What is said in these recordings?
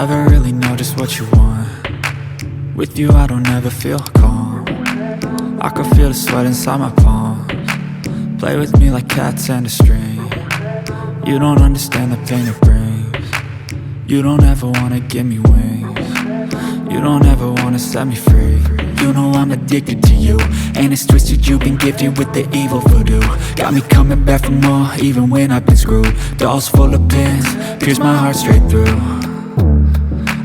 Never really know just what you want. With you I don't ever feel calm. I can feel the sweat inside my palms. Play with me like cats and a string. You don't understand the pain it brings. You don't ever wanna give me wings. You don't ever wanna set me free. You know I'm addicted to you, and it's twisted, you've been gifted with the evil voodoo. Got me coming back for more, even when I've been screwed. Dolls full of pins, pierce my heart straight through.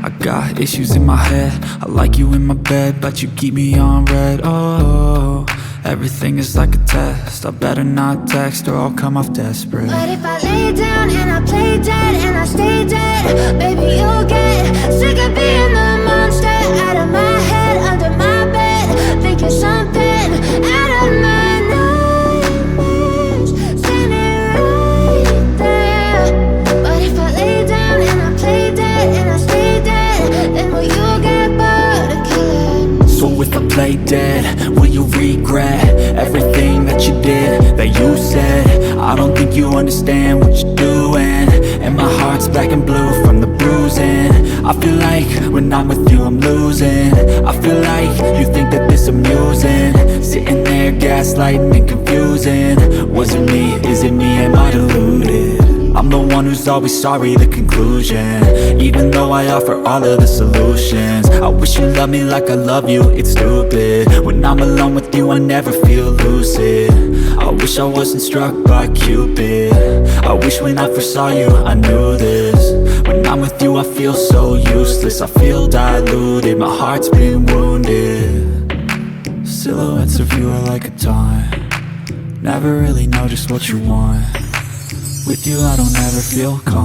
I got issues in my head, I like you in my bed, but you keep me on red. Oh, everything is like a test, I better not text or I'll come off desperate. But if I lay down and I play dead and I stay dead, baby you'll get sick of being the monster out of my head, under my bed, thinking something out of my nightmares, standing right there. But if I lay down and I play dead and I stay dead, then will you get bored of killing? So if I play dead, will you regret everything that you did, that you said? I don't think you understand what you're doing, and my heart's black and blue from the bruising. I feel like when I'm with you I'm losing. I feel like you think that this amusing, sitting there gaslighting and confusing. Was it me? Is it me? Am I deluded? I'm the one who's always sorry, the conclusion, even though I offer all of the solutions. I wish you loved me like I love you, it's stupid. When I'm alone with you I never feel lucid. I wish I wasn't struck by Cupid. I wish when I first saw you I knew this. When I'm with you I feel so useless, I feel diluted, my heart's been wounded. Silhouettes of you are like a taunt. Never really know just what you want. With you I don't ever feel calm.